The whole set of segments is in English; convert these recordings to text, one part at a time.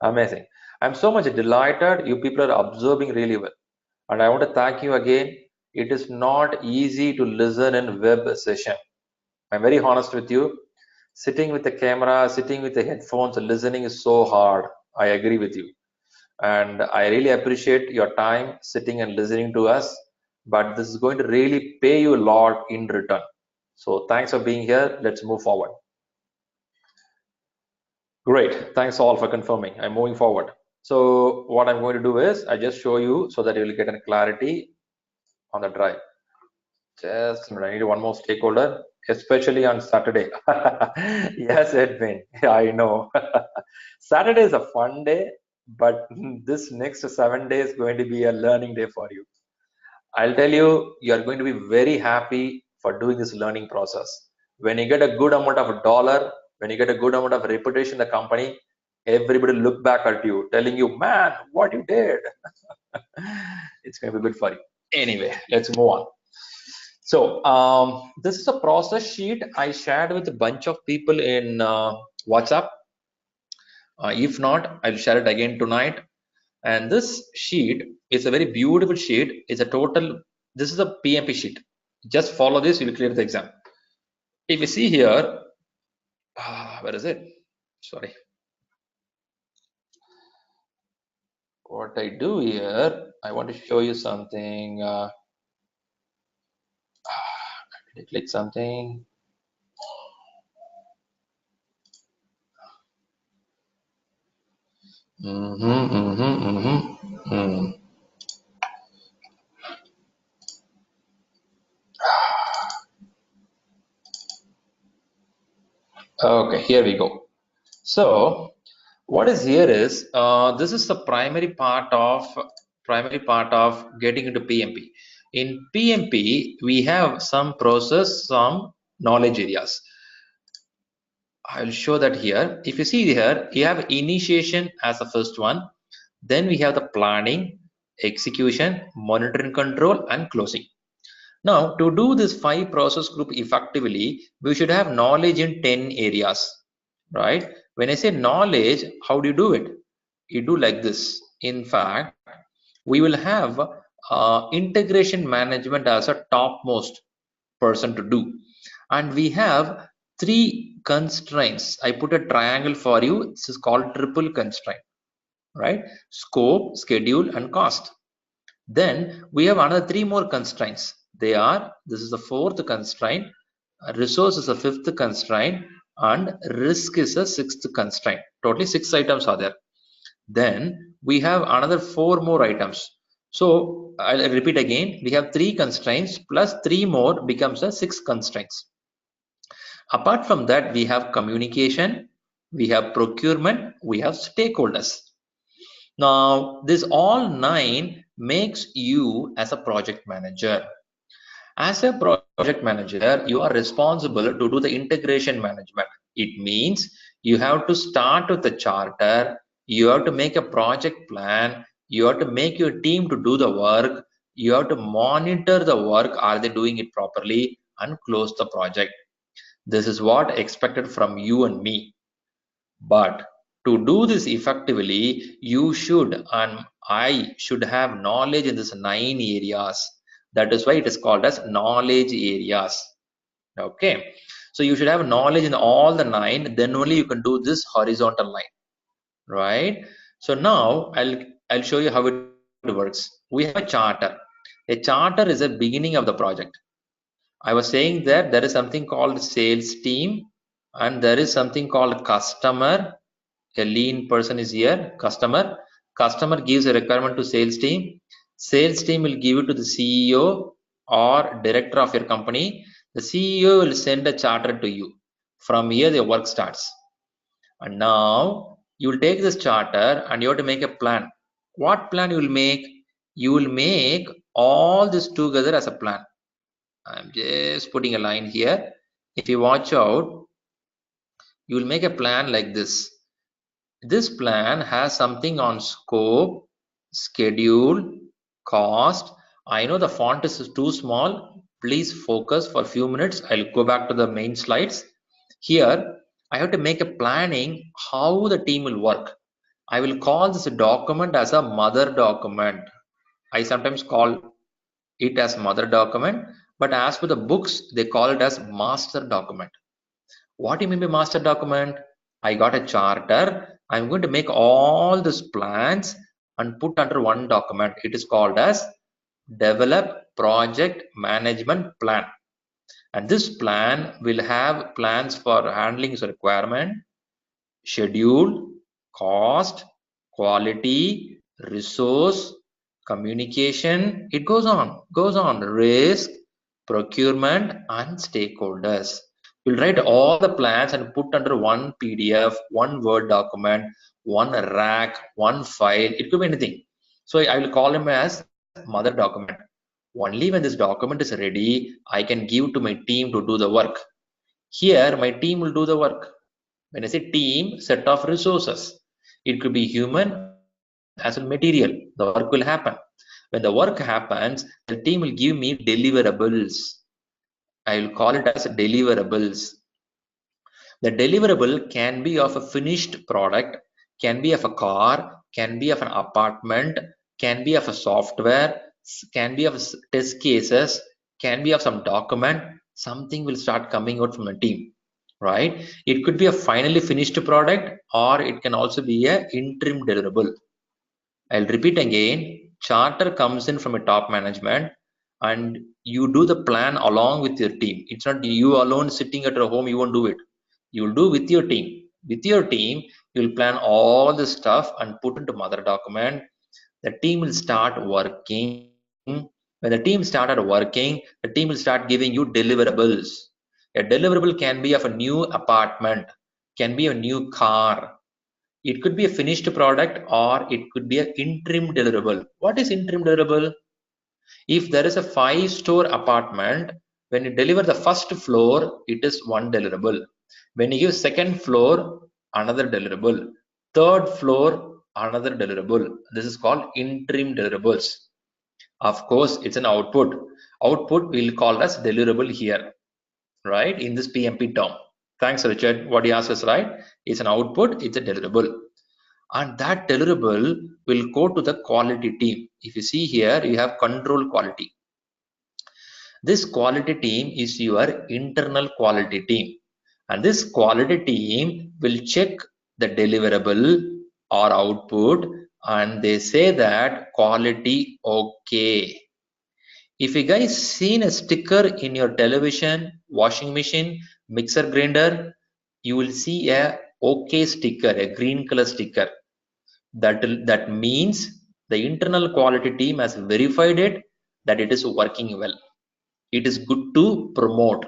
Amazing. I'm so much delighted you people are observing really well. And I want to thank you again. It is not easy to listen in web session. I'm very honest with you. Sitting with the camera, sitting with the headphones, listening is so hard. I agree with you. And I really appreciate your time sitting and listening to us. But this is going to really pay you a lot in return. So thanks for being here. Let's move forward. Great. Thanks all for confirming. I'm moving forward. So what I'm going to do is I just show you so that you will get a clarity on the drive. Just a minute, I need one more stakeholder, especially on Saturday. Yes, Edwin, I know. Saturday is a fun day, but this next 7 days is going to be a learning day for you. I'll tell you, you're going to be very happy for doing this learning process. When you get a good amount of dollar, when you get a good amount of reputation in the company, everybody look back at you, telling you, man, what you did. It's going to be good for you. Anyway, let's move on. So this is a process sheet I shared with a bunch of people in WhatsApp. If not, I'll share it again tonight. And this sheet is a very beautiful sheet. It's a total, this is a PMP sheet. Just follow this, you will clear the exam. If you see here, where is it? Sorry. What I do here, I want to show you something. Did I click something? Okay, here we go. So what is here is this is the primary part of getting into PMP. In PMP, we have some process, some knowledge areas. I'll show that here. If you see here, you have initiation as the first one. Then we have the planning, execution, monitoring control, and closing. Now, to do this 5 process group effectively, we should have knowledge in 10 areas, right? When I say knowledge, how do you do it? You do like this. In fact, we will have integration management as a topmost person to do. And we have 3 constraints. I put a triangle for you. This is called triple constraint, right? Scope, schedule, and cost. Then we have another 3 more constraints. They are, this is the 4th constraint, resource is the 5th constraint, and risk is the 6th constraint. Totally 6 items are there. Then we have another 4 more items. So I'll repeat again, we have 3 constraints plus 3 more becomes the 6 constraints. Apart from that, we have communication, we have procurement, we have stakeholders. Now this all 9 makes you as a project manager. As a project manager, you are responsible to do the integration management. It means you have to start with the charter, you have to make a project plan, you have to make your team to do the work, you have to monitor the work, are they doing it properly, and close the project. This is what expected from you and me. But to do this effectively, you should and I should have knowledge in this 9 areas. That is why it is called as knowledge areas. Okay, so you should have knowledge in all the 9, then only you can do this horizontal line, right? So now I'll show you how it works. We have a charter. A charter is a beginning of the project. I was saying that there is something called sales team and there is something called customer. A lean person is here. Customer gives a requirement to sales team will give it to the CEO or director of your company. The CEO will send a charter to you. From here the work starts, and now you will take this charter and you have to make a plan. What plan you will make? You will make all this together as a plan. I'm just putting a line here. If you watch out, you will make a plan like this. This plan has something on scope, schedule, cost. I know the font is too small. Please focus for a few minutes. I'll go back to the main slides. Here, I have to make a planning how the team will work. I will call this document as a mother document. I sometimes call it as mother document, but as for the books, they call it as master document. What do you mean by master document? I got a charter. I'm going to make all these plans and put under one document. It is called as develop project management plan. And this plan will have plans for handling the requirement, schedule, cost, quality, resource, communication. It goes on, risk, procurement, and stakeholders. We'll write all the plans and put under one PDF, one Word document, one rack, one file. It could be anything. So I will call them as mother document. Only when this document is ready, I can give to my team to do the work. Here, my team will do the work. When I say team, set of resources. It could be human as well material. The work will happen. When the work happens, the team will give me deliverables. I will call it as deliverables. The deliverable can be of a finished product, can be of a car, can be of an apartment, can be of a software, can be of test cases, can be of some document. Something will start coming out from the team, right? It could be a finally finished product, or it can also be a interim deliverable. I'll repeat again. Charter comes in from a top management, and you do the plan along with your team. It's not you alone sitting at your home, you won't do it. You'll do with your team. With your team, you'll plan all the stuff and put into mother document. The team will start working. When the team started working, the team will start giving you deliverables. A deliverable can be of a new apartment, can be a new car. It could be a finished product, or it could be an interim deliverable. What is interim deliverable? If there is a 5-store apartment, when you deliver the first floor, it is one deliverable. When you give second floor, another deliverable. Third floor, another deliverable. This is called interim deliverables. Of course, it's an output. Output we'll call as deliverable here, right? In this PMP term. Thanks, Richard. What you asked is right. It's an output, it's a deliverable. And that deliverable will go to the quality team. If you see here, you have control quality. This quality team is your internal quality team. And this quality team will check the deliverable or output, and they say that quality okay. If you guys seen a sticker in your television, washing machine, mixer grinder, you will see a okay sticker, a green color sticker. That means the internal quality team has verified it, that it is working well. It is good to promote.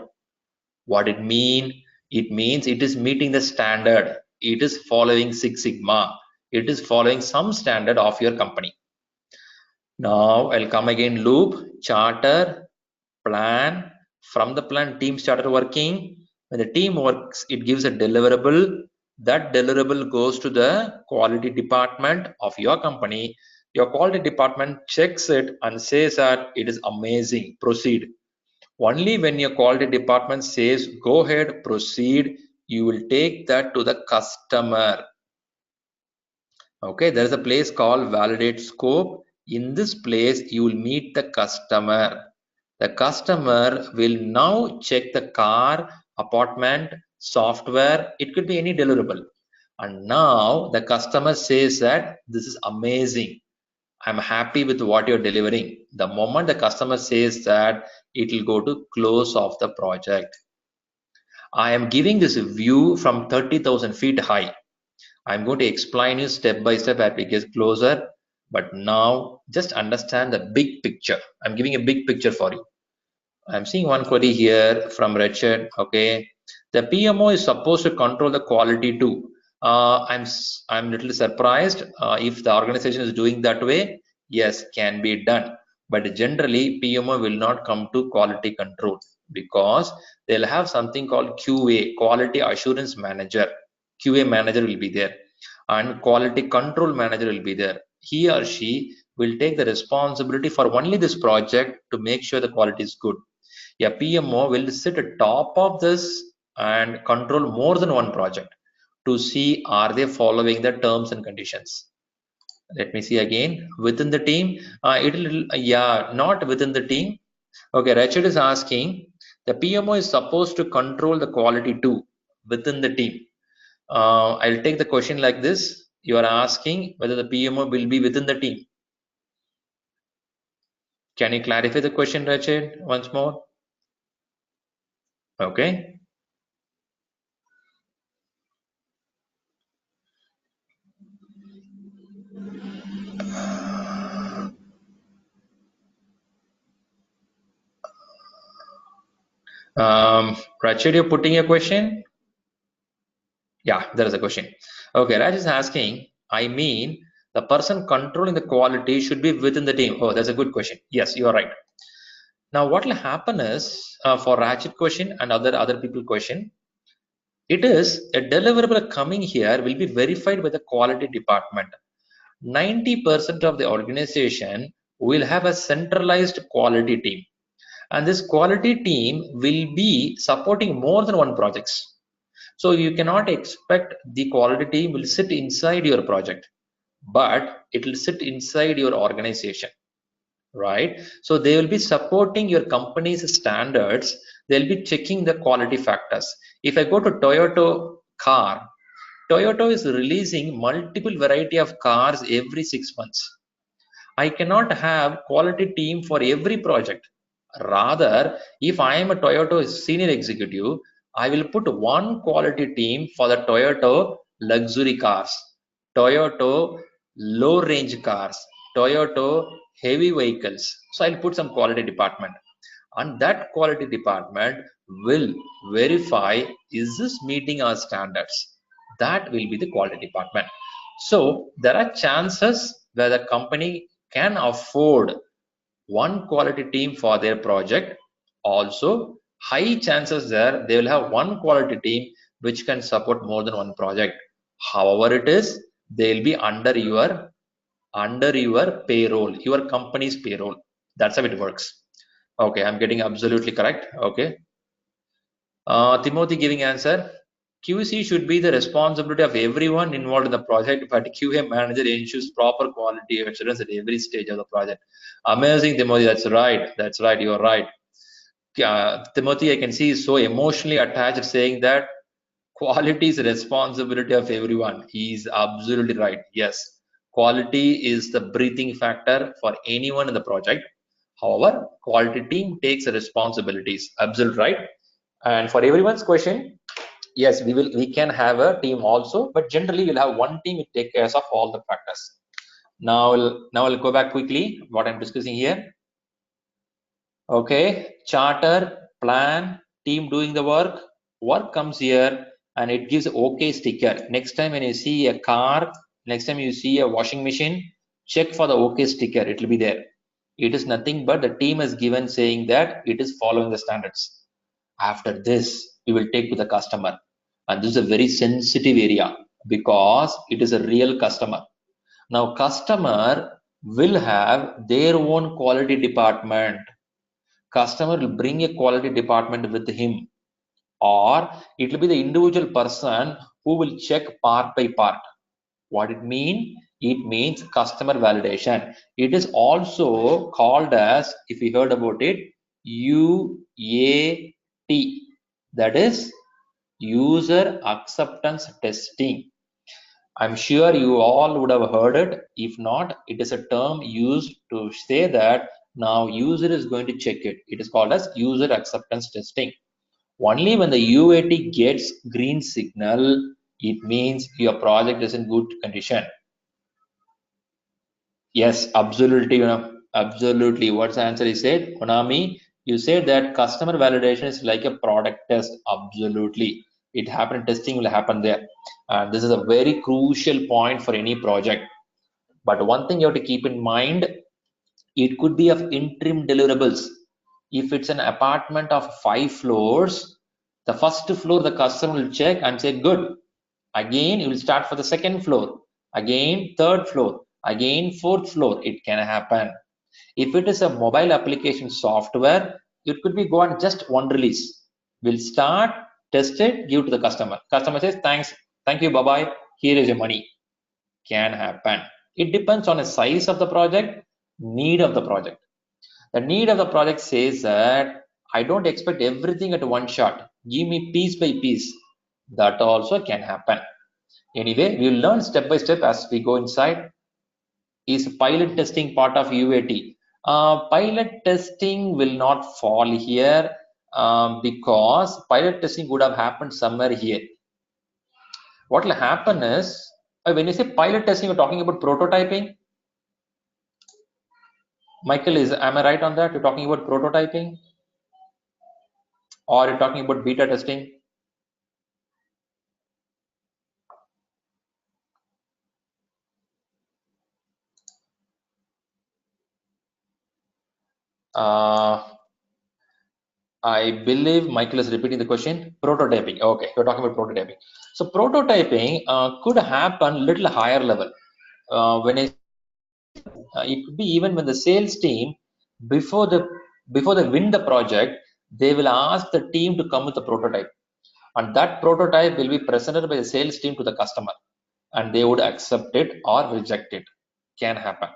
What it mean? It means it is meeting the standard. It is following Six Sigma. It is following some standard of your company. Now I'll come again loop, charter, plan. From the plan, team started working. When the team works, it gives a deliverable. That deliverable goes to the quality department of your company. Your quality department checks it and says that it is amazing, proceed. Only when your quality department says go ahead, proceed, you will take that to the customer. Okay, there is a place called validate scope. In this place, you will meet the customer. The customer will now check the car, apartment, software. It could be any deliverable. And now the customer says that this is amazing. I'm happy with what you're delivering. The moment the customer says that, it will go to close of the project. I am giving this view from 30,000 feet high. I'm going to explain you step by step as we get closer. But now just understand the big picture. I'm giving a big picture for you. I'm seeing one query here from Richard. Okay, the PMO is supposed to control the quality too. I'm little surprised if the organization is doing that way. Yes, can be done, but generally PMO will not come to quality control, because they'll have something called QA, quality assurance manager. QA manager will be there, and quality control manager will be there. He or she will take the responsibility for only this project to make sure the quality is good. A PMO will sit at top of this and control more than one project. to see are they following the terms and conditions. Let me see again. Within the team, yeah, not within the team. Okay, Richard is asking, the PMO is supposed to control the quality too within the team. I'll take the question like this. You are asking whether the PMO will be within the team. Can you clarify the question, Richard, once more? Okay. Richard, you're putting a question? Yeah, there is a question. Okay, Raj is asking, I mean, the person controlling the quality should be within the team. Oh, that's a good question. Yes, you are right. Now, what will happen is, for Raj's question and other people question, it is a deliverable coming here will be verified by the quality department. 90% of the organization will have a centralized quality team, and this quality team will be supporting more than one projects. So you cannot expect the quality team will sit inside your project, but it will sit inside your organization, right? So they will be supporting your company's standards. They'll be checking the quality factors. If I go to Toyota car, Toyota is releasing multiple variety of cars every 6 months. I cannot have quality team for every project. Rather, if I am a Toyota senior executive, I will put one quality team for the Toyota luxury cars, Toyota low range cars, Toyota heavy vehicles. So I'll put some quality department, and that quality department will verify, is this meeting our standards? That will be the quality department. So there are chances where the company can afford one quality team for their project. Also, high chances there they will have one quality team which can support more than one project. However it is, they will be under your payroll, your company's payroll. That's how it works. Okay, I'm getting absolutely correct. Okay. Timothy giving answer. QC should be the responsibility of everyone involved in the project, but QA manager ensures proper quality assurance at every stage of the project. Amazing, Timothy. That's right. That's right. You're right. Timothy, I can see is so emotionally attached, saying that quality is the responsibility of everyone. He is absolutely right. Yes, quality is the breathing factor for anyone in the project. However, quality team takes the responsibilities. Absolutely right. And for everyone's question, yes, we can have a team also, but generally we'll have one team to take care of all the factors. Now I'll go back quickly what I'm discussing here. Okay, charter, plan, team doing the work comes here and it gives OK sticker. Next time when you see a car, next time you see a washing machine, check for the OK sticker, it will be there. It is nothing but the team has given saying that it is following the standards. After this, we will take to the customer. And this is a very sensitive area because it is a real customer. Now, customer will have their own quality department. Customer will bring a quality department with him, or it will be the individual person who will check part by part. What it mean? It means customer validation. It is also called as, if you heard about it, UAT. That is user acceptance testing. I'm sure you all would have heard it. If not, it is a term used to say that now user is going to check it. It is called as user acceptance testing. Only when the UAT gets green signal, it means your project is in good condition. Yes, absolutely, absolutely. What's the answer is said? Konami, you said that customer validation is like a product test. Absolutely. It happened, testing will happen there. And this is a very crucial point for any project. But one thing you have to keep in mind, it could be of interim deliverables. If it's an apartment of 5 floors, the first floor the customer will check and say good. Again, you will start for the second floor. Again, third floor. Again, fourth floor. It can happen. If it is a mobile application software, it could be go on just one release. We'll start, test it, give to the customer. Customer says, thanks, Thank you, bye-bye. Here is your money. Can happen. It depends on the size of the project, need of the project. The need of the project says that I don't expect everything at one shot. Give me piece by piece. That also can happen. Anyway, we'll learn step by step as we go inside. Is pilot testing part of UAT? Pilot testing will not fall here because pilot testing would have happened somewhere here. What will happen is, when you say pilot testing, you're talking about prototyping. Michael, am I right on that? You're talking about prototyping, or you're talking about beta testing? I believe Michael is repeating the question. Prototyping. Okay, you're talking about prototyping. So prototyping could happen little higher level. When it could be even when the sales team before they win the project, they will ask the team to come with a prototype, and that prototype will be presented by the sales team to the customer, and they would accept it or reject it. Can happen.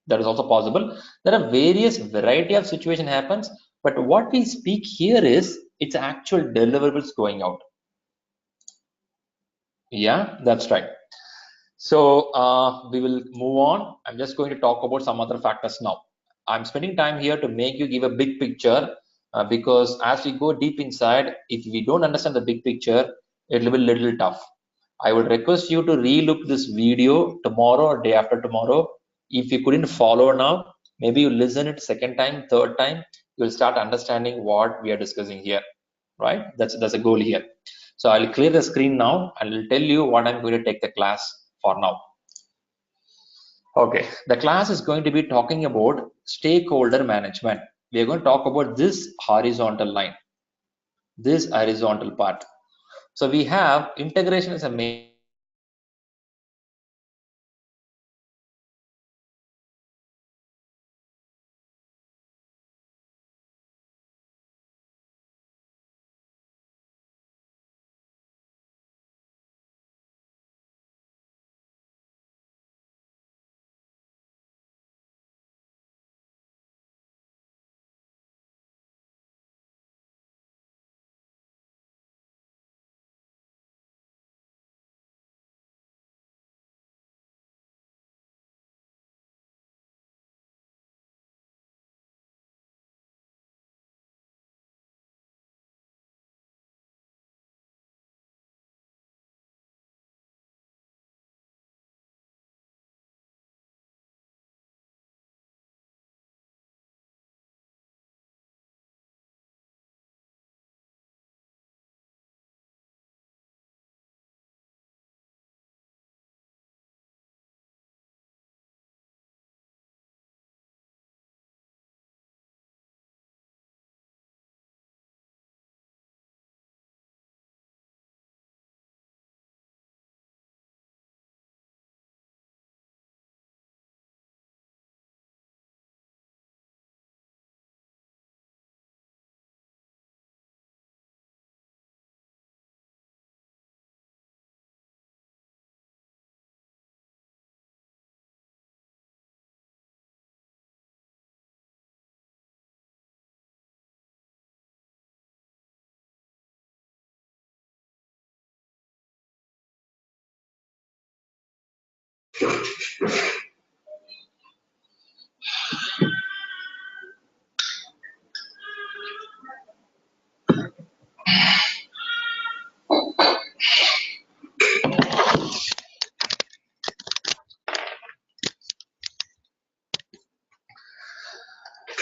That is also possible. There are various variety of situation happens, but what we speak here is it's actual deliverables going out. Yeah, that's right. So we will move on. I'm just going to talk about some other factors now. I'm spending time here to make you give a big picture because as we go deep inside, if we don't understand the big picture, it will be a little tough. I would request you to relook this video tomorrow or day after tomorrow. If you couldn't follow now, maybe you listen it second time, third time, you'll start understanding what we are discussing here, right? That's a goal here. So I'll clear the screen now and I'll tell you what I'm going to take the class for now. Okay, the class is going to be talking about stakeholder management. We are going to talk about this horizontal line, this horizontal part. So we have integration as a main.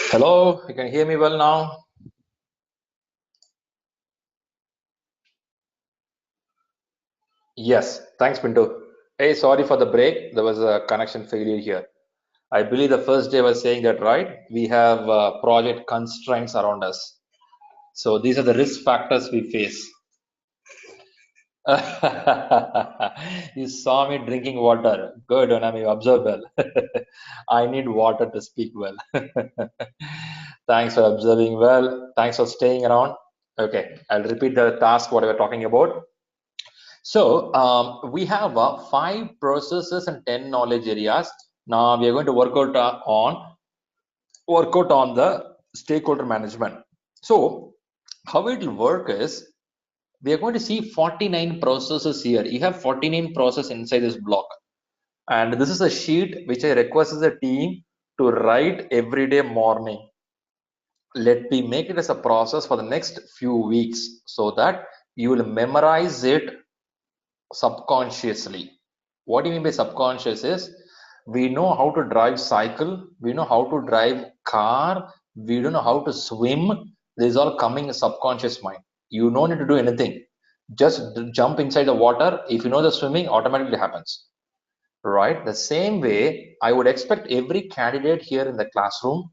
Hello, you can hear me well now? Yes, thanks, Pinto. Hey, sorry for the break. There was a connection failure here. I believe the first day I was saying that, right? We have project constraints around us. So these are the risk factors we face. You saw me drinking water. Good, Anami, you observe well. I need water to speak well. Thanks for observing well. Thanks for staying around. Okay, I'll repeat the task what we were talking about. So we have 5 processes and 10 knowledge areas. Now we are going to work out on the stakeholder management. So how it will work is we are going to see 49 processes here. You have 49 processes inside this block, and this is a sheet which I request as a team to write every day morning. Let me make it as a process for the next few weeks so that you will memorize it subconsciously. What do you mean by subconscious is we know how to drive cycle, we know how to drive car, we don't know how to swim. This is all coming in subconscious mind. You don't need to do anything. Just jump inside the water. If you know the swimming, automatically happens. Right? The same way, I would expect every candidate here in the classroom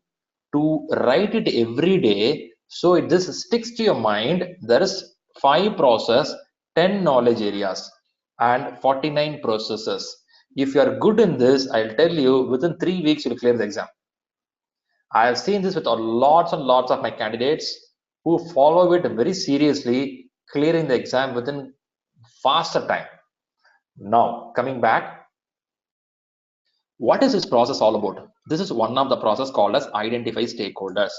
to write it every day so this sticks to your mind. There is 5 process, 10 knowledge areas and 49 processes. If you are good in this, I'll tell you within 3 weeks you'll clear the exam. I have seen this with lots and lots of my candidates who follow it very seriously, clearing the exam within faster time. Now coming back, what is this process all about? This is one of the process called as identify stakeholders.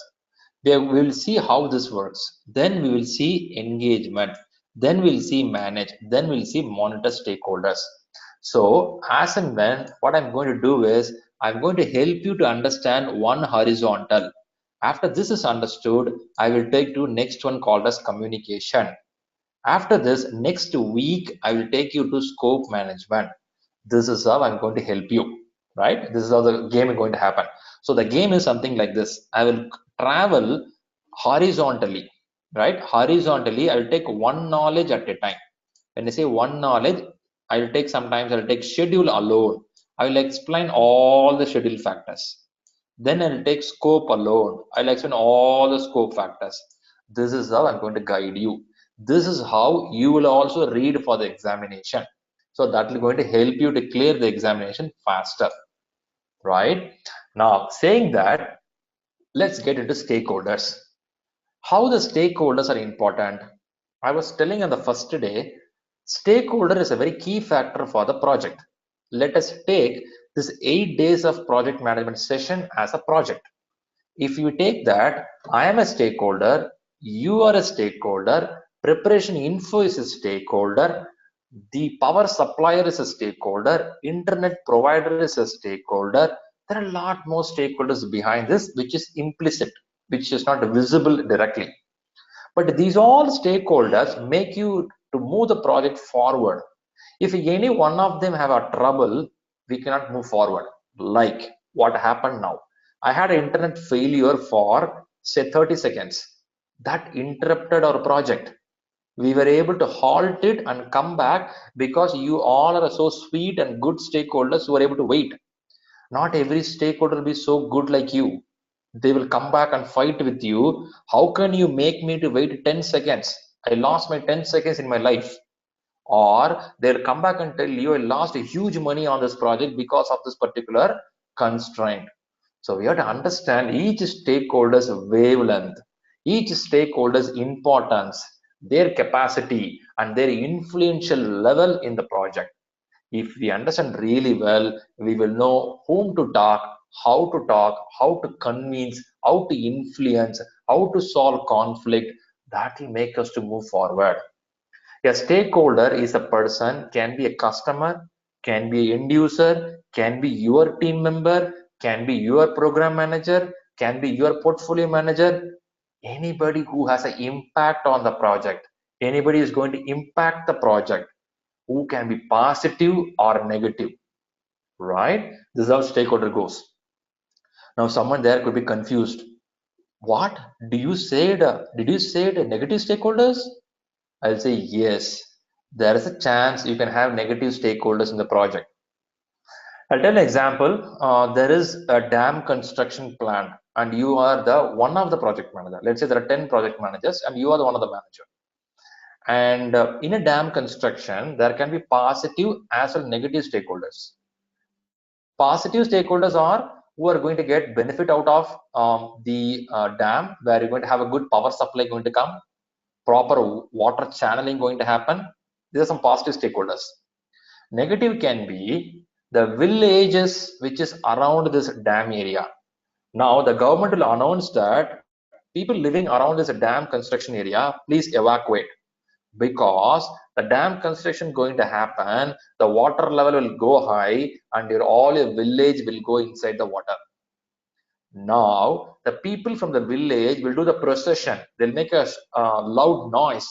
We will see how this works. Then we will see engagement. Then we'll see manage. Then we'll see monitor stakeholders. So as and when, what I'm going to do is I'm going to help you to understand one horizontal. After this is understood, I will take to next one called as communication. After this, next week, I will take you to scope management. This is how I'm going to help you, right? This is how the game is going to happen. So the game is something like this. I will travel horizontally, right? Horizontally, I will take one knowledge at a time. When I say one knowledge, I will take sometimes I will take schedule alone. I will explain all the schedule factors. Then I'll take scope alone. I'll explain all the scope factors. This is how I'm going to guide you. This is how you will also read for the examination. So that will going to help you to clear the examination faster, right? Now, saying that, let's get into stakeholders. How the stakeholders are important. I was telling on the first day, stakeholder is a very key factor for the project. Let us take this 8 days of project management session as a project. If you take that, I am a stakeholder, you are a stakeholder, preparation info is a stakeholder, the power supplier is a stakeholder, internet provider is a stakeholder. There are a lot more stakeholders behind this, which is implicit, which is not visible directly. But these all stakeholders make you to move the project forward. If any one of them have a trouble, we cannot move forward. Like what happened now. I had an internet failure for say 30 seconds. That interrupted our project. We were able to halt it and come back because you all are so sweet and good stakeholders who are able to wait. Not every stakeholder will be so good like you. They will come back and fight with you. How can you make me to wait 10 seconds? I lost my 10 seconds in my life. Or they'll come back and tell you I lost a huge money on this project because of this particular constraint. So we have to understand each stakeholder's wavelength, each stakeholder's importance, their capacity and their influential level in the project. If we understand really well, we will know whom to talk, how to convince, how to influence, how to solve conflict. That will make us to move forward. A stakeholder is a person, can be a customer, can be an end user, can be your team member, can be your program manager, can be your portfolio manager, anybody who has an impact on the project. Anybody is going to impact the project, who can be positive or negative, right? This is how stakeholder goes. Now someone there could be confused. What do you say? Did you say the negative stakeholders? I'll say yes. There is a chance you can have negative stakeholders in the project. I'll tell an example. There is a dam construction plan, and you are the one of the project manager. Let's say there are 10 project managers, and you are the one of the manager. And in a dam construction, there can be positive as well negative stakeholders. Positive stakeholders are who are going to get benefit out of the dam, where you're going to have a good power supply going to come, proper water channeling going to happen. These are some positive stakeholders. Negative can be the villages which is around this dam area. Now the government will announce that people living around this dam construction area, please evacuate, because the dam construction going to happen, the water level will go high and all your village will go inside the water. Now the people from the village will do the procession. They'll make a loud noise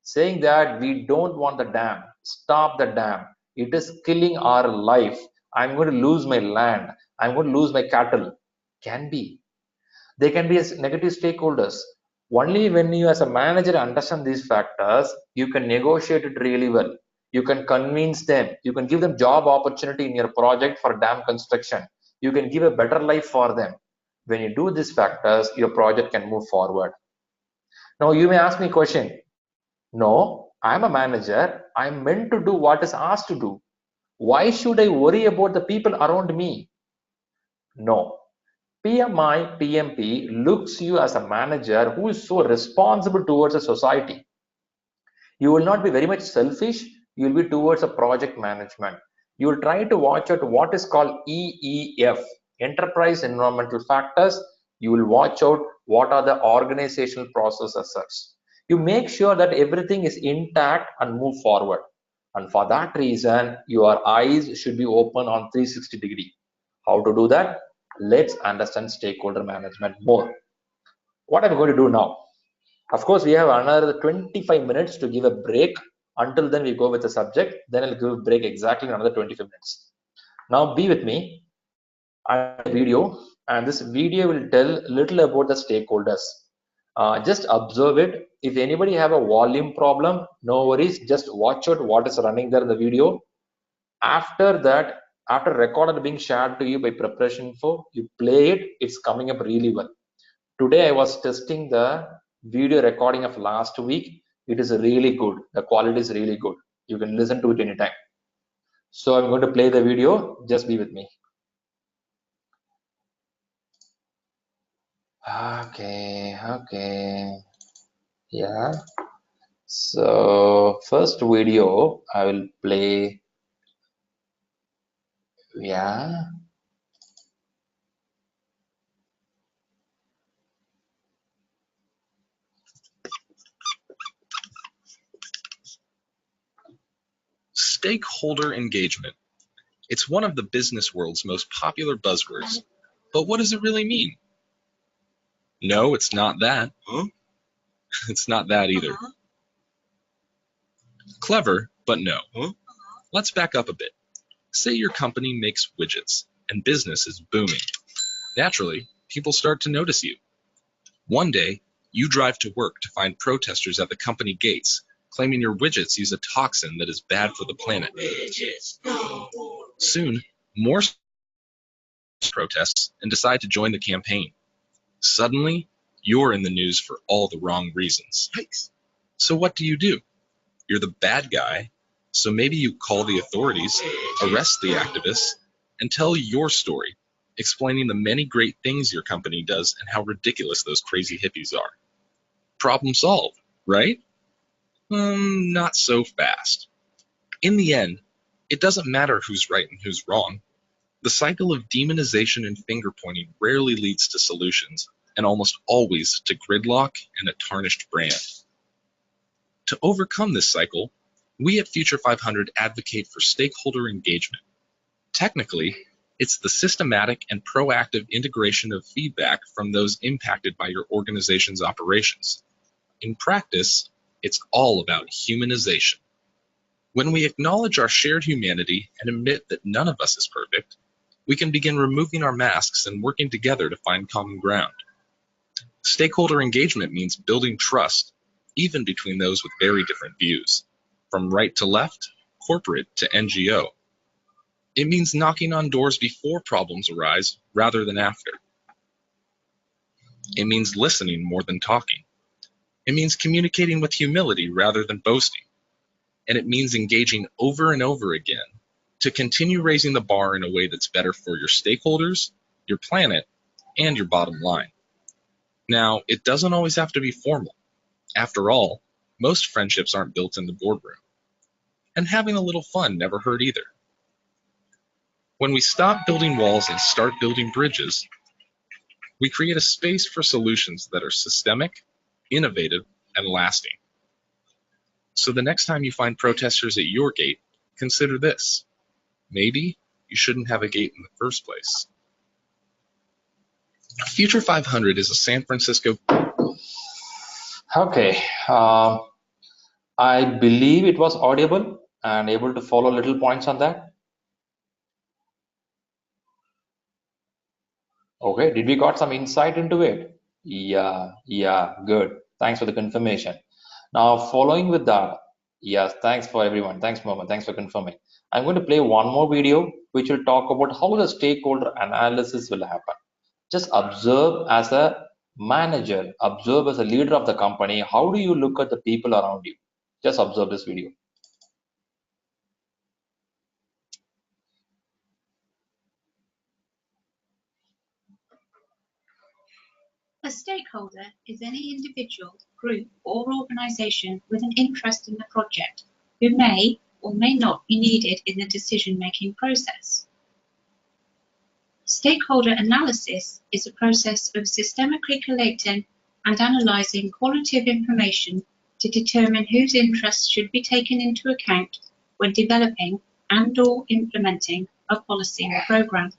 saying that we don't want the dam, stop the dam, it is killing our life, I'm going to lose my land, I'm going to lose my cattle. Can be. They can be as negative stakeholders. Only when you as a manager understand these factors, you can negotiate it really well. You can convince them, you can give them job opportunity in your project for dam construction, you can give a better life for them. When you do these factors, your project can move forward. Now you may ask me a question. No, I'm a manager, I'm meant to do what is asked to do. Why should I worry about the people around me? No, PMI, PMP looks you as a manager who is so responsible towards a society. You will not be very much selfish, you will be towards a project management. You will try to watch out what is called EEF, enterprise environmental factors. You will watch out what are the organizational processes. You make sure that everything is intact and move forward. And for that reason, your eyes should be open on 360 degree. How to do that? Let's understand stakeholder management more. What I'm going to do now? Of course, we have another 25 minutes to give a break. Until then, we go with the subject. Then I'll give a break exactly another 25 minutes. Now, be with me. I have a video, and this video will tell little about the stakeholders. Just observe it. If anybody have a volume problem, no worries. Just watch out what is running there in the video. After that, after recorded being shared to you by PreparationInfo, you play it. It's coming up really well. Today I was testing the video recording of last week. It is really good. The quality is really good. You can listen to it anytime. So I'm going to play the video. Just be with me. Okay. Yeah. So first video I will play. Yeah. Stakeholder engagement. It's one of the business world's most popular buzzwords. But what does it really mean? No, it's not that. Huh? It's not that either. Clever, but no. Huh? Let's back up a bit. Say your company makes widgets, and business is booming. Naturally, people start to notice you. One day, you drive to work to find protesters at the company gates, claiming your widgets use a toxin that is bad for the planet. Soon, more protests and decide to join the campaign. Suddenly, you're in the news for all the wrong reasons. So what do? You're the bad guy, so maybe you call the authorities, arrest the activists, and tell your story, explaining the many great things your company does and how ridiculous those crazy hippies are. Problem solved, right? Not so fast. In the end, it doesn't matter who's right and who's wrong. The cycle of demonization and finger-pointing rarely leads to solutions, and almost always to gridlock and a tarnished brand. To overcome this cycle, we at Future 500 advocate for stakeholder engagement. Technically, it's the systematic and proactive integration of feedback from those impacted by your organization's operations. In practice, it's all about humanization. When we acknowledge our shared humanity and admit that none of us is perfect, we can begin removing our masks and working together to find common ground. Stakeholder engagement means building trust, even between those with very different views, from right to left, corporate to NGO. It means knocking on doors before problems arise rather than after. It means listening more than talking. It means communicating with humility rather than boasting. And it means engaging over and over again to continue raising the bar in a way that's better for your stakeholders, your planet, and your bottom line. Now, it doesn't always have to be formal. After all, most friendships aren't built in the boardroom. And having a little fun never hurt either. When we stop building walls and start building bridges, we create a space for solutions that are systemic, innovative, and lasting. So the next time you find protesters at your gate, consider this. Maybe you shouldn't have a gate in the first place. Future 500 is a San Francisco... Okay, I believe it was audible and able to follow little points on that. Okay, did we got some insight into it? Yeah, good. Thanks for the confirmation. Now, following with that, yes, thanks for everyone. Thanks, Mohammed. Thanks for confirming. I'm going to play one more video which will talk about how the stakeholder analysis will happen. Just observe as a manager, observe as a leader of the company. How do you look at the people around you? Just observe this video. A stakeholder is any individual, group, or organization with an interest in the project who may or may not be needed in the decision-making process. Stakeholder analysis is a process of systemically collecting and analyzing qualitative information to determine whose interests should be taken into account when developing and/or implementing a policy or program.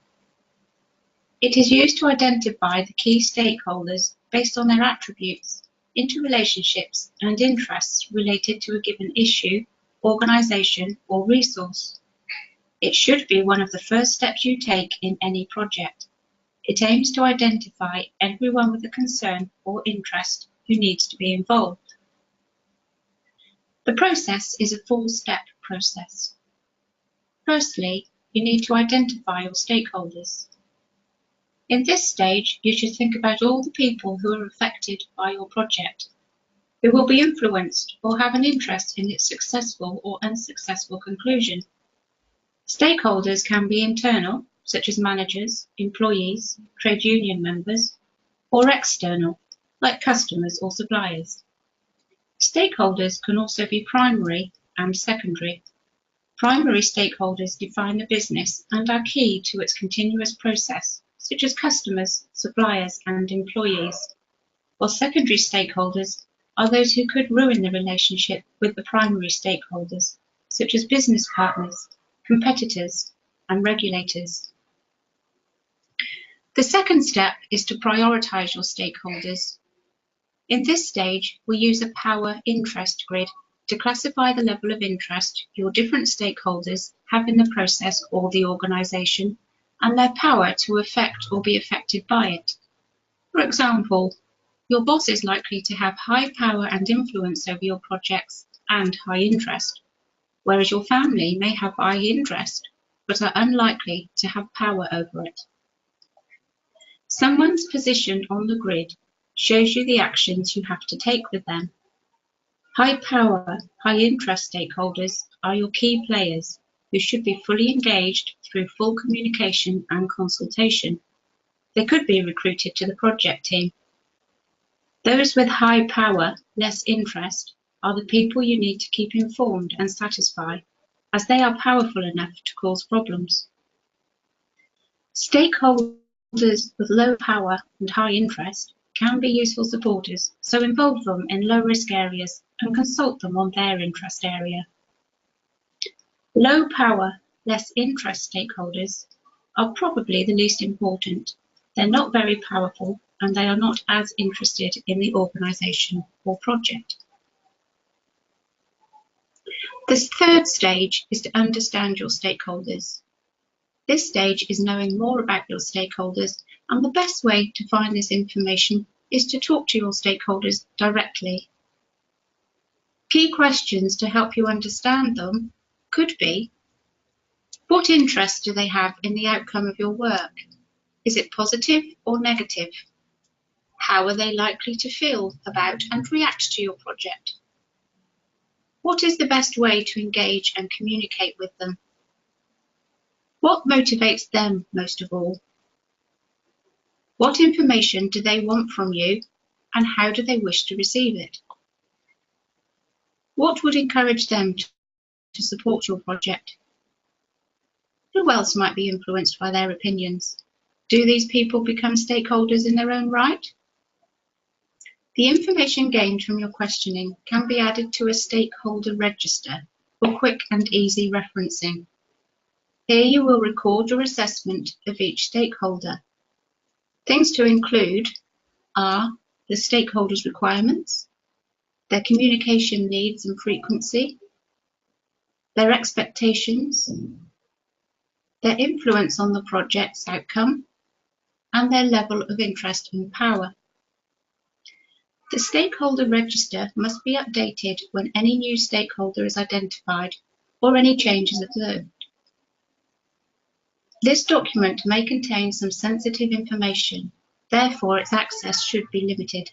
It is used to identify the key stakeholders based on their attributes, interrelationships, and interests related to a given issue, organization, or resource. It should be one of the first steps you take in any project. It aims to identify everyone with a concern or interest who needs to be involved. The process is a four-step process. Firstly, you need to identify your stakeholders. In this stage, you should think about all the people who are affected by your project, who will be influenced or have an interest in its successful or unsuccessful conclusion. Stakeholders can be internal, such as managers, employees, trade union members, or external, like customers or suppliers. Stakeholders can also be primary and secondary. Primary stakeholders define the business and are key to its continuous process, such as customers, suppliers, and employees, while secondary stakeholders are those who could ruin the relationship with the primary stakeholders, such as business partners, competitors, and regulators. The second step is to prioritize your stakeholders. In this stage, we use a power interest grid to classify the level of interest your different stakeholders have in the process or the organization, and their power to affect or be affected by it. For example, your boss is likely to have high power and influence over your projects and high interest, whereas your family may have high interest but are unlikely to have power over it. Someone's position on the grid shows you the actions you have to take with them. High power, high interest stakeholders are your key players who should be fully engaged through full communication and consultation. They could be recruited to the project team. Those with high power, less interest, are the people you need to keep informed and satisfy, as they are powerful enough to cause problems. Stakeholders with low power and high interest can be useful supporters, so involve them in low-risk areas and consult them on their interest area. Low power, less interest stakeholders are probably the least important. They're not very powerful and they are not as interested in the organisation or project. The third stage is to understand your stakeholders. This stage is knowing more about your stakeholders, and the best way to find this information is to talk to your stakeholders directly. Key questions to help you understand them could be: what interest do they have in the outcome of your work? Is it positive or negative? How are they likely to feel about and react to your project? What is the best way to engage and communicate with them? What motivates them most of all? What information do they want from you, and how do they wish to receive it? What would encourage them to support your project. Who else might be influenced by their opinions? Do these people become stakeholders in their own right? The information gained from your questioning can be added to a Stakeholder Register for quick and easy referencing. Here you will record your assessment of each stakeholder. Things to include are the stakeholders' requirements, their communication needs and frequency, their expectations, their influence on the project's outcome, and their level of interest and power. The Stakeholder Register must be updated when any new stakeholder is identified or any changes observed. This document may contain some sensitive information, therefore its access should be limited.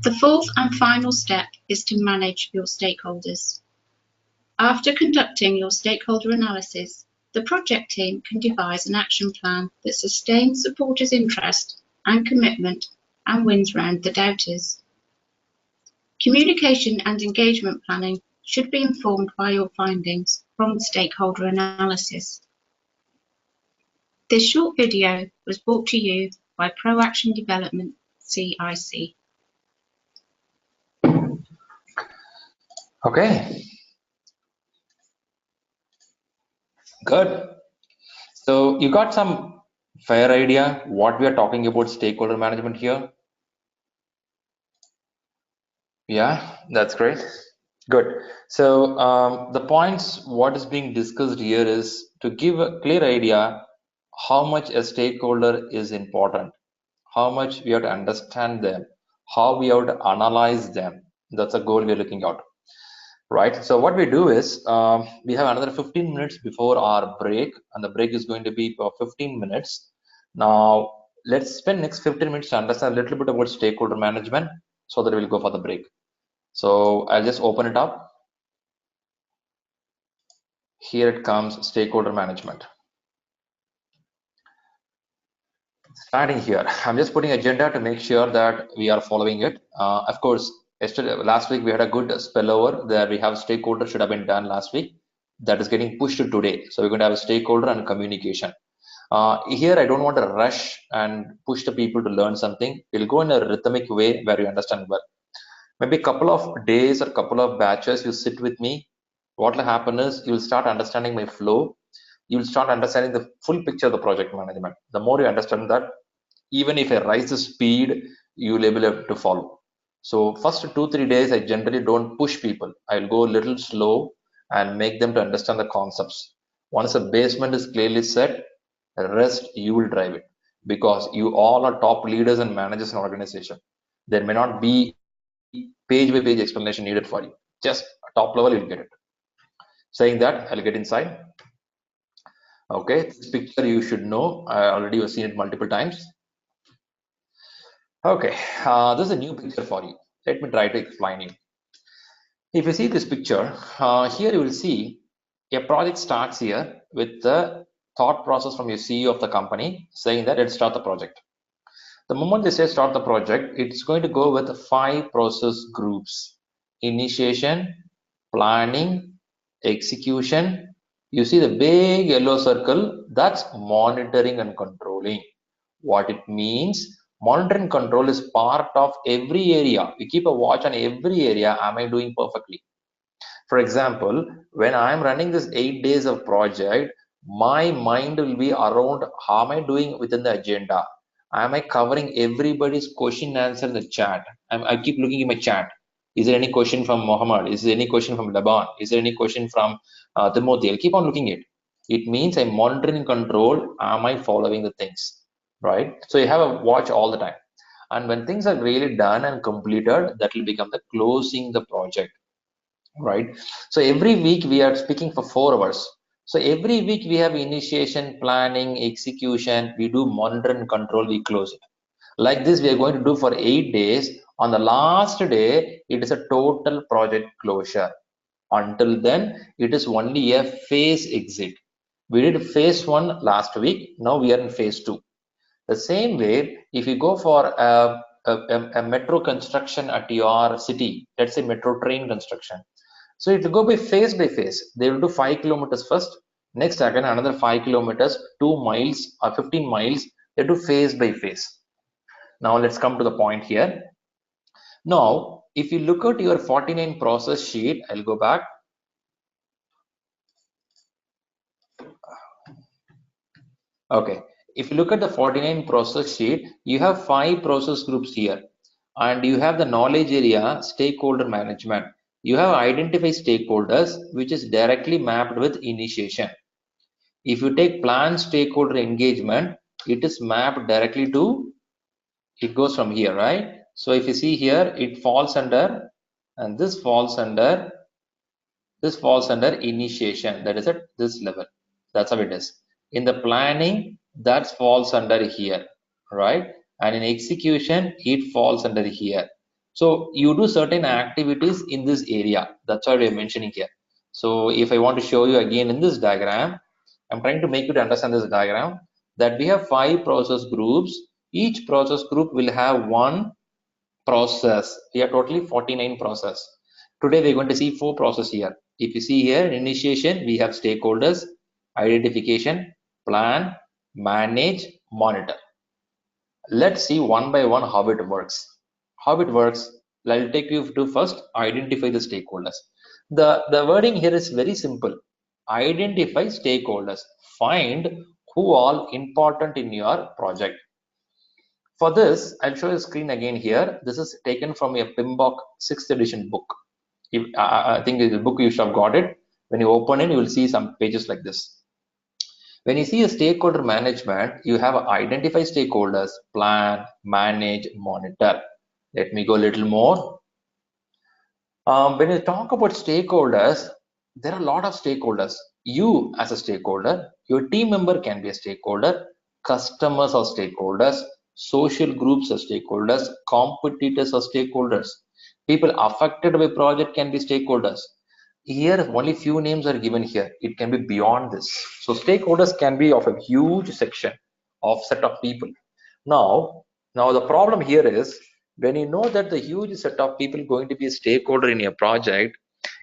The fourth and final step is to manage your stakeholders. After conducting your stakeholder analysis, the project team can devise an action plan that sustains supporters' interest and commitment and wins round the doubters. Communication and engagement planning should be informed by your findings from the stakeholder analysis. This short video was brought to you by ProAction Development CIC. Okay, good. So you got some fair idea what we are talking about stakeholder management here? Yeah, that's great. Good. So the points what is being discussed here is to give a clear idea how much a stakeholder is important, how much we have to understand them, how we have to analyze them. That's a goal we're looking at, right? So what we do is we have another 15 minutes before our break, and the break is going to be for 15 minutes. Now let's spend next 15 minutes to understand a little bit about stakeholder management so that we'll go for the break. So I'll just open it up. Here it comes, stakeholder management. Starting here, I'm just putting agenda to make sure that we are following it. Of course, last week we had a good spillover that we have stakeholder should have been done last week. That is getting pushed to today. So we're going to have a stakeholder and communication. Here, I don't want to rush and push the people to learn something. We'll go in a rhythmic way where you understand well. Maybe a couple of days or a couple of batches, you sit with me. What will happen is you'll start understanding my flow. You'll start understanding the full picture of the project management. The more you understand that, even if I rise the speed, you'll be able to follow. So first 2-3 days, I generally don't push people. I'll go a little slow and make them to understand the concepts. Once the basement is clearly set, the rest you will drive it, because you all are top leaders and managers in an organization. There may not be page by page explanation needed for you. Just top level, you'll get it. Saying that, I'll get inside. Okay, this picture you should know. I already have seen it multiple times. Okay, this is a new picture for you. Let me try to explain you. If you see this picture, here you will see a project starts here with the thought process from your CEO of the company saying that let's start the project. The moment they say start the project, it's going to go with 5 process groups: initiation, planning, execution. You see the big yellow circle, that's monitoring and controlling. What it means, monitoring and control is part of every area. You keep a watch on every area. Am I doing perfectly? For example, when I'm running this 8 days of project, my mind will be around how am I doing within the agenda? Am I covering everybody's question and answer in the chat? I keep looking in my chat. Is there any question from Mohammed? Is there any question from Laban? Is there any question from Timothy? I'll keep on looking at it. It means I'm monitoring and control. Am I following the things? Right? So you have a watch all the time. And when things are really done and completed, that will become the closing the project. Right? So every week we are speaking for 4 hours. So every week we have initiation, planning, execution, we do monitor and control, we close it. Like this, we are going to do for 8 days. On the last day, it is a total project closure. Until then, it is only a phase exit. We did phase 1 last week. Now we are in phase 2. The same way, if you go for a metro construction at your city, let's say metro train construction, So it will go by phase. They will do 5 kilometers first. Next, again another 5 kilometers, 2 miles or 15 miles. They do phase by phase. Now let's come to the point here. Now, if you look at your 49 process sheet, I'll go back. Okay, if you look at the 49 process sheet, you have 5 process groups here, and you have the knowledge area, stakeholder management. You have identify stakeholders, which is directly mapped with initiation. If you take plan stakeholder engagement, it is mapped directly to, it goes from here, right? So if you see here, it falls under, and this falls under initiation, that is at this level. That's how it is. In the planning, that falls under here, right? And in execution, it falls under here. So you do certain activities in this area. That's why we're mentioning here. So if I want to show you again in this diagram, I'm trying to make you to understand this diagram, that we have 5 process groups. Each process group will have one process. We are totally 49 process. Today we're going to see 4 process here. If you see here, initiation, we have stakeholders, identification, plan, manage, monitor. Let's see one by one how it works. How it works, I'll take you to first identify the stakeholders. The wording here is very simple. Identify stakeholders. Find who all important in your project. For this, I'll show you a screen again here. This is taken from a PMBOK 6th edition book. I think the book you should have got it. When you open it, you will see some pages like this. When you see a stakeholder management, you have identify stakeholders, plan, manage, monitor. Let me go a little more. When you talk about stakeholders, there are a lot of stakeholders. You as a stakeholder, your team member can be a stakeholder, customers are stakeholders, social groups are stakeholders, competitors are stakeholders, people affected by project can be stakeholders. Here only few names are given here. It can be beyond this. So stakeholders can be of a huge section of set of people. Now the problem here is, when you know that the huge set of people going to be a stakeholder in your project,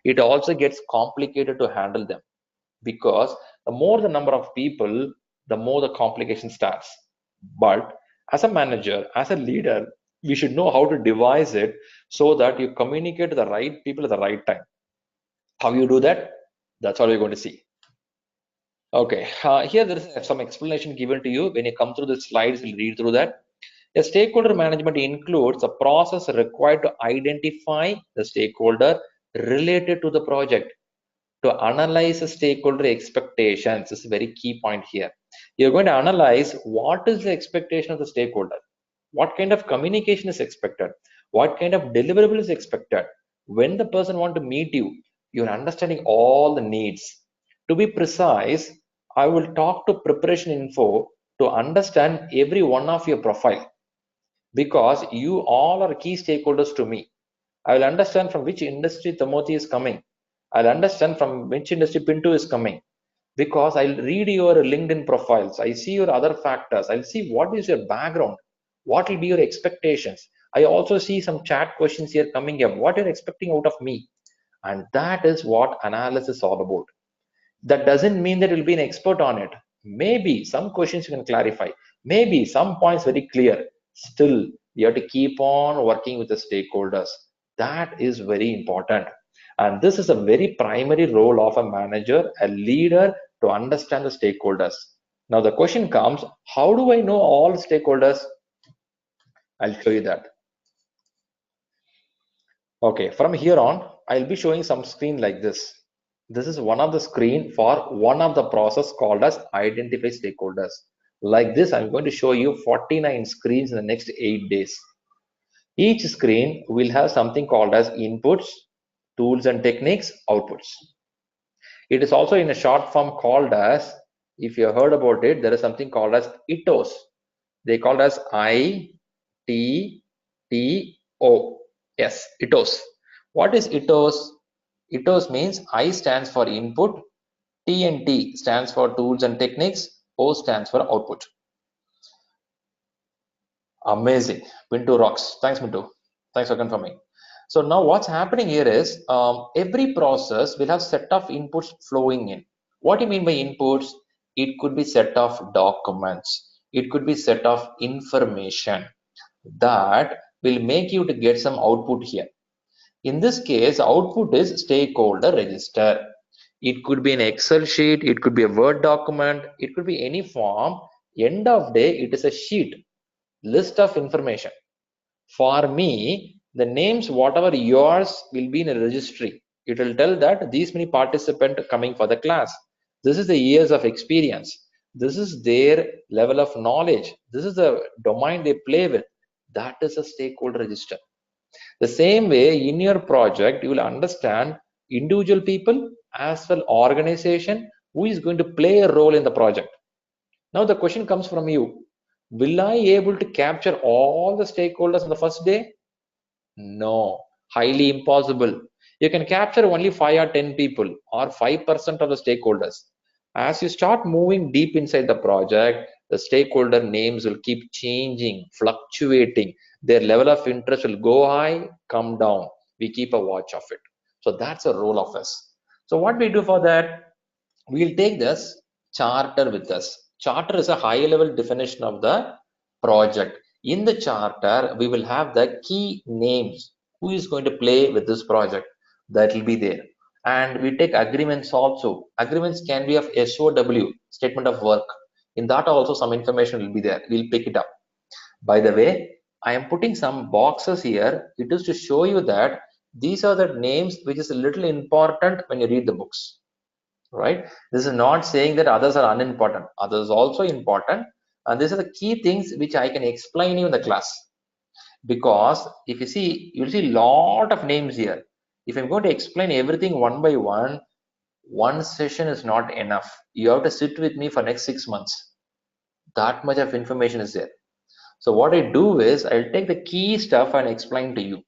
it also gets complicated to handle them, because the more the number of people, the more the complication starts. But as a manager, as a leader, we should know how to devise it so that you communicate to the right people at the right time. How you do that? That's all we're going to see. Okay, here there is some explanation given to you. When you come through the slides, we'll read through that. A stakeholder management includes a process required to identify the stakeholder related to the project, to analyze the stakeholder expectations. This is a very key point here. You're going to analyze what is the expectation of the stakeholder, what kind of communication is expected, what kind of deliverable is expected. When the person want to meet you, you're understanding all the needs. To be precise, I will talk to PreparationInfo to understand every one of your profile, because you all are key stakeholders to me. I will understand from which industry Tamoti is coming. I'll understand from which industry Pinto is coming, because I'll read your LinkedIn profiles. I see your other factors. I'll see what is your background, what will be your expectations. I also see some chat questions here coming up. What you're expecting out of me, and that is what analysis is all about. That doesn't mean that you'll be an expert on it. Maybe some questions you can clarify, maybe some points very clear. Still, you have to keep on working with the stakeholders. That is very important, and this is a very primary role of a manager, a leader, to understand the stakeholders. Now the question comes, how do I know all stakeholders? I'll show you that. Okay, from here on, I'll be showing some screen like this. This is one of the screen for one of the process called as identify stakeholders. Like this, I'm going to show you 49 screens in the next 8 days. Each screen will have something called as inputs, tools and techniques, outputs. It is also in a short form called as, if you heard about it, there is something called as ITOs. They called as ITTOS, ITOs. What is ITOs? ITOs means I stands for input, T and T stands for tools and techniques, O stands for output. Amazing. Mintu rocks. Thanks, Mintu. Thanks for confirming. So now what's happening here is every process will have set of inputs flowing in. What do you mean by inputs? It could be set of documents. It could be set of information that will make you to get some output here. In this case, output is stakeholder register. It could be an Excel sheet, it could be a Word document, it could be any form. End of day, it is a sheet, list of information. For me, the names, whatever yours, will be in a registry. It will tell that these many participants coming for the class. This is the years of experience. This is their level of knowledge. This is the domain they play with. That is a stakeholder register. The same way in your project, you will understand individual people as well organization who is going to play a role in the project. Now the question comes from you. Will I able to capture all the stakeholders on the first day? No, highly impossible. You can capture only 5 or 10 people or 5% of the stakeholders. As you start moving deep inside the project, the stakeholder names will keep changing, fluctuating. Their level of interest will go high, come down. We keep a watch of it. So that's a role of us. So what we do for that? We'll take this charter with us. Charter is a high level definition of the project. In the charter, we will have the key names. Who is going to play with this project? That will be there. And we take agreements also. Agreements can be of SOW, statement of work. In that also some information will be there. We'll pick it up. By the way, I am putting some boxes here. It is to show you that these are the names which is a little important when you read the books. Right? This is not saying that others are unimportant. Others also important. And these are the key things which I can explain you in the class. Because if you see, you'll see a lot of names here. If I'm going to explain everything one by one session is not enough. You have to sit with me for next 6 months. That much of information is there. So what I do is I'll take the key stuff and explain to you.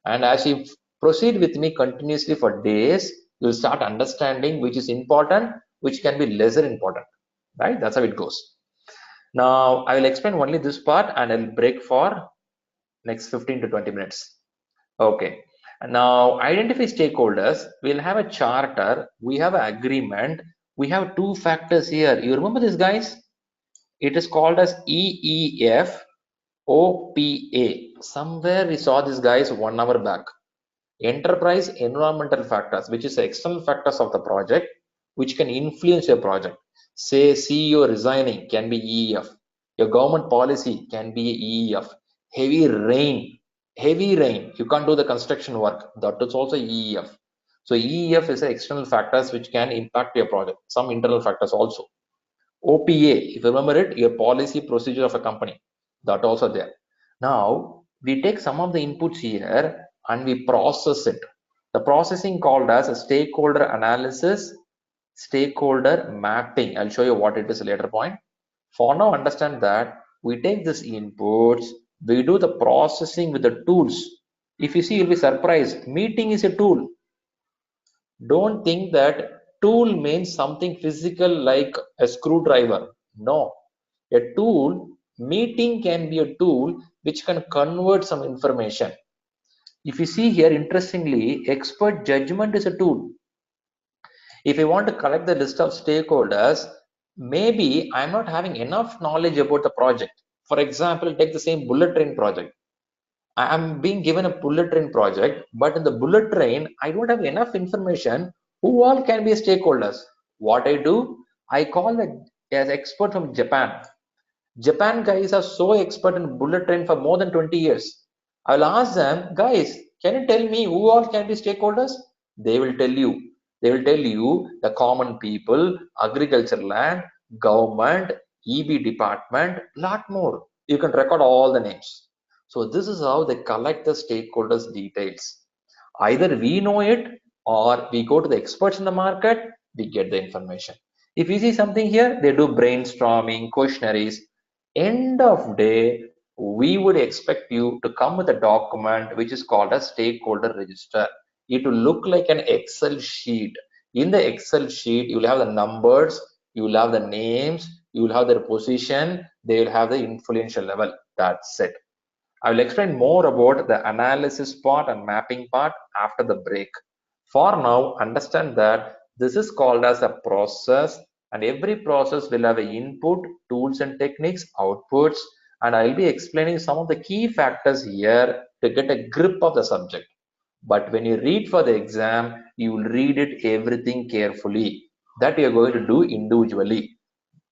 And as you proceed with me continuously for days, you'll start understanding which is important, which can be lesser important, right? That's how it goes. Now, I will explain only this part and I'll break for next 15 to 20 minutes. Okay. Now, identify stakeholders. We'll have a charter. We have an agreement. We have 2 factors here. You remember this, guys? It is called as EEF OPA. Somewhere we saw this, guys, 1 hour back. Enterprise environmental factors, which is the external factors of the project, which can influence your project. Say CEO resigning can be EEF. Your government policy can be EEF. Heavy rain, you can't do the construction work. That is also EEF. So EEF is the external factors which can impact your project. Some internal factors also. OPA, if you remember it, your policy procedure of a company. That also there. Now we take some of the inputs here and we process it. The processing called as a stakeholder analysis, stakeholder mapping. I'll show you what it is later point. For now, understand that we take these inputs, we do the processing with the tools. If you see, you'll be surprised. Meeting is a tool. Don't think that tool means something physical like a screwdriver. No, a tool, meeting can be a tool which can convert some information. If you see here, interestingly, expert judgment is a tool. If I want to collect the list of stakeholders, maybe I'm not having enough knowledge about the project. For example, take the same bullet train project. I'm being given a bullet train project, but in the bullet train, I don't have enough information who all can be stakeholders. What I do, I call as expert from Japan. Japan guys are so expert in bullet train for more than 20 years. I'll ask them, guys, can you tell me who all can be stakeholders? They will tell you. They will tell you the common people, agriculture land, government, EB department, lot more. You can record all the names. So this is how they collect the stakeholders details. Either we know it or we go to the experts in the market, we get the information. If you see something here, they do brainstorming, questionnaires. End of day, we would expect you to come with a document which is called a stakeholder register. It will look like an Excel sheet. In the Excel sheet, you will have the numbers, you will have the names, you will have their position, they will have the influential level. That's it. I will explain more about the analysis part and mapping part after the break. For now, understand that this is called as a process, and every process will have an input, tools and techniques, outputs, and I'll be explaining some of the key factors here to get a grip of the subject. But when you read for the exam, you will read it everything carefully. That you are going to do individually.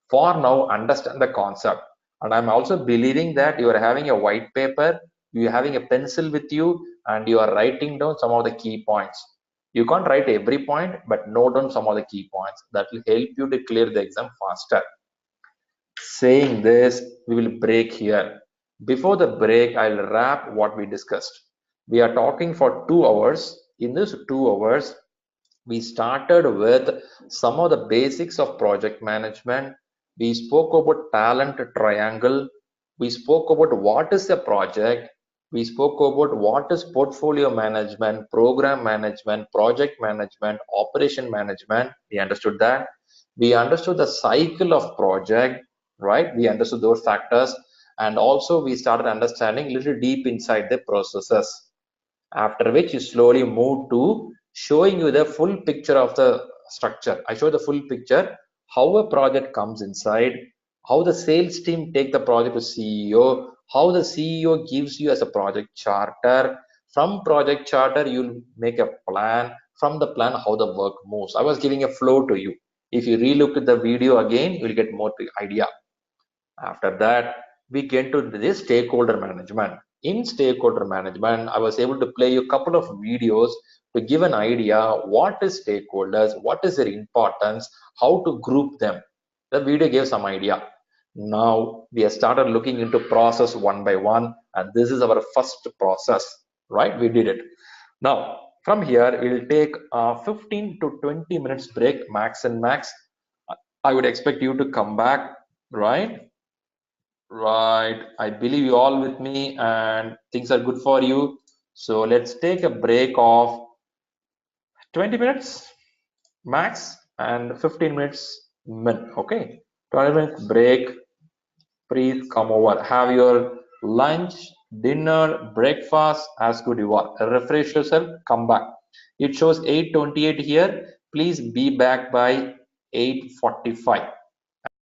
For now, understand the concept. And I'm also believing that you are having a white paper, you are having a pencil with you, and you are writing down some of the key points. You can't write every point, but note down some of the key points. That will help you to clear the exam faster. Saying this, we will break here. Before the break, I'll wrap what we discussed. We are talking for 2 hours. In this 2 hours, we started with some of the basics of project management. We spoke about talent triangle. We spoke about what is a project. We spoke about what is portfolio management, program management, project management, operation management. We understood that. We understood the cycle of project, right? We understood those factors. And also we started understanding a little deep inside the processes. After which you slowly move to showing you the full picture of the structure. I show the full picture, how a project comes inside, how the sales team take the project to CEO, how the CEO gives you as a project charter. From project charter, you'll make a plan. From the plan, how the work moves. I was giving a flow to you. If you relook at the video again, you'll get more idea. After that, we get to this stakeholder management. In stakeholder management, I was able to play you a couple of videos to give an idea what is stakeholders, what is their importance, how to group them. The video gave some idea. Now we have started looking into process one by one, and this is our first process, right? We did it. Now from here, we'll take 15 to 20 minutes break, max and max. I would expect you to come back, right? Right, I believe you all with me and things are good for you. So let's take a break of 20 minutes max and 15 minutes min. Okay, 20 minutes break. Please come over, have your lunch, dinner, breakfast as good you are. Refresh yourself, come back. It shows 8:28 here. Please be back by 8:45.